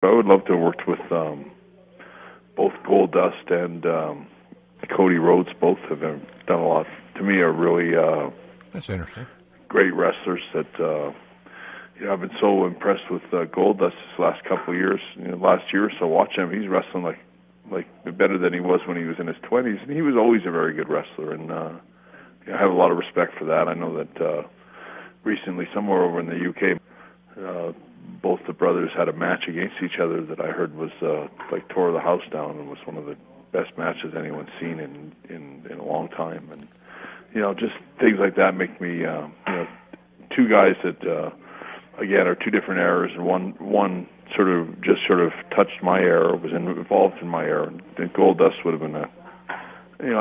I would love to have worked with both Goldust and Cody Rhodes. Both have done a lot. To me, are really that's interesting. Great wrestlers. That I've been so impressed with Goldust this last couple of years. Last year or so, watching him, he's wrestling like better than he was when he was in his 20s, and he was always a very good wrestler. And I have a lot of respect for that. I know that recently, somewhere over in the UK. Both the brothers had a match against each other that I heard was tore the house down, and was one of the best matches anyone's seen in a long time. And just things like that make me two guys that again are two different eras, and one sort of touched my era, was involved in my era. And Goldust would have been a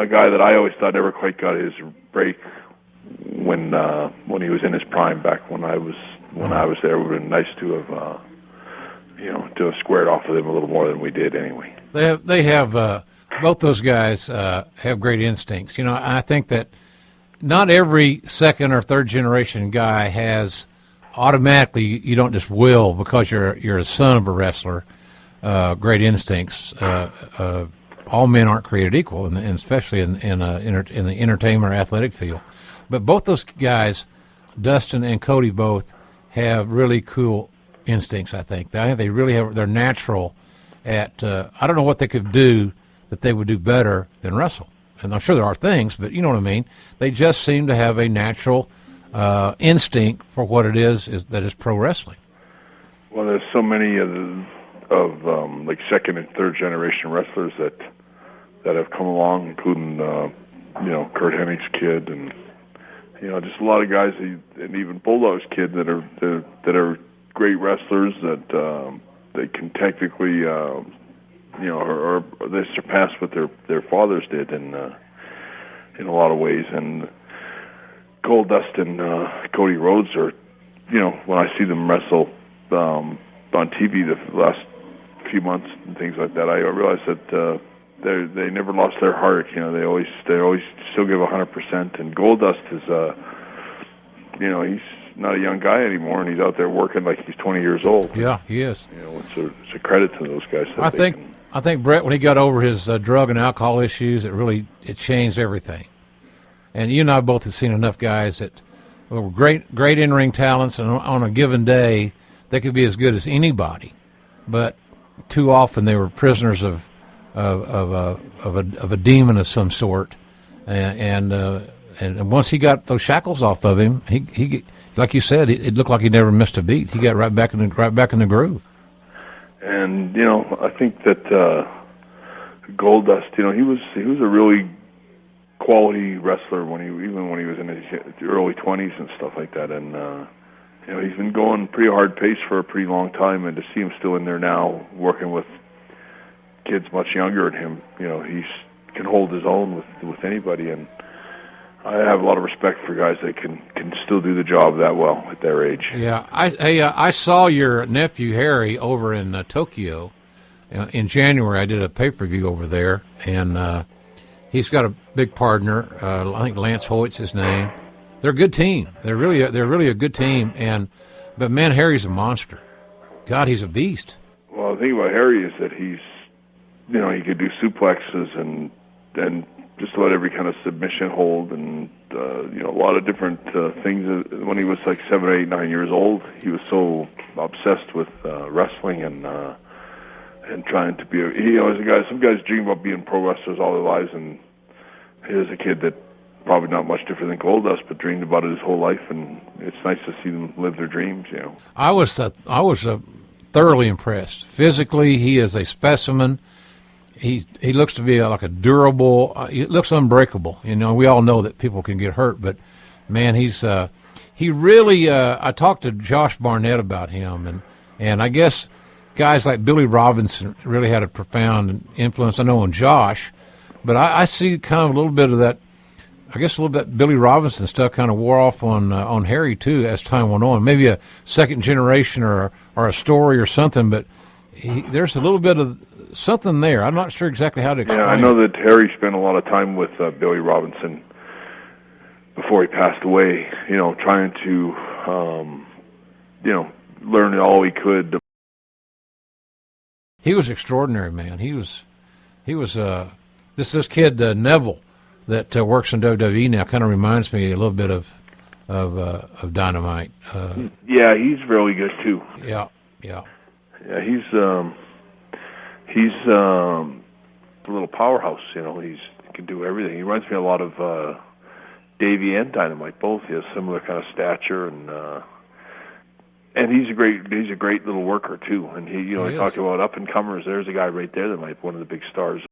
guy that I always thought never quite got his break when he was in his prime back when I was there. It would have been nice to have to have squared off with him a little more than we did anyway. They have both those guys have great instincts. I think that not every second or third generation guy has automatically, you don't just will because you're a son of a wrestler, great instincts. All men aren't created equal, and especially in the entertainment or athletic field. But both those guys, Dustin and Cody, both have really cool instincts. I think they really have. They're natural at. I don't know what they could do that they would do better than wrestle. And I'm sure there are things, but you know what I mean. They just seem to have a natural instinct for what it is that is pro wrestling. Well, there's so many of like second and third generation wrestlers that have come along, including Kurt Hennig's kid, and just a lot of guys, and even Bulldog's kid that are great wrestlers that they can technically or they surpass what their fathers did in a lot of ways. And Goldust and Cody Rhodes are, when I see them wrestle on TV the last few months and things like that, I realize that they never lost their heart. They always still give 100%. And Goldust is, he's not a young guy anymore, and he's out there working like he's 20 years old. Yeah, he is. It's a credit to those guys. I think Bret, when he got over his drug and alcohol issues, it changed everything. And you and I both have seen enough guys that were great in-ring talents, and on a given day they could be as good as anybody, but too often they were prisoners of a demon of some sort, and once he got those shackles off of him, he like you said, it looked like he never missed a beat. He got right back in the groove. And I think that Goldust, he was a really quality wrestler even when he was in his early 20s and stuff like that. And he's been going pretty hard pace for a pretty long time, and to see him still in there now, working with kids much younger than him, he can hold his own with anybody. And I have a lot of respect for guys that can still do the job that well at their age. Yeah, I saw your nephew Harry over in Tokyo in January. I did a pay-per-view over there, and he's got a big partner. I think Lance Hoyt's his name. They're a good team. They're really a good team. But man, Harry's a monster. God, he's a beast. Well, the thing about Harry is that he's, he could do suplexes and just about every kind of submission hold, and a lot of different things. When he was like 7, 8, 9 years old, he was so obsessed with wrestling and trying to be. As a guy, some guys dream about being pro wrestlers all their lives, and he was a kid that probably not much different than Goldust, but dreamed about it his whole life, and it's nice to see them live their dreams. I was thoroughly impressed. Physically, he is a specimen. He looks to be like a durable. He looks unbreakable. We all know that people can get hurt, but man, he really. I talked to Josh Barnett about him, and I guess guys like Billy Robinson really had a profound influence. I know on Josh, but I see kind of a little bit of that. I guess a little bit Billy Robinson stuff kind of wore off on Harry too as time went on. Maybe a second generation or a story or something, but there's a little bit of something there. I'm not sure exactly how to explain. Yeah, I know that Harry spent a lot of time with Billy Robinson before he passed away, trying to, learn all he could he was extraordinary, man. He was this kid Neville that works in WWE now kind of reminds me a little bit of Dynamite. Yeah, he's really good too. Yeah. Yeah, he's a little powerhouse. You know, he can do everything. He reminds me a lot of Davey and Dynamite. Both he has similar kind of stature, and he's a great little worker too. And he talked about up and comers. There's a guy right there that might be one of the big stars.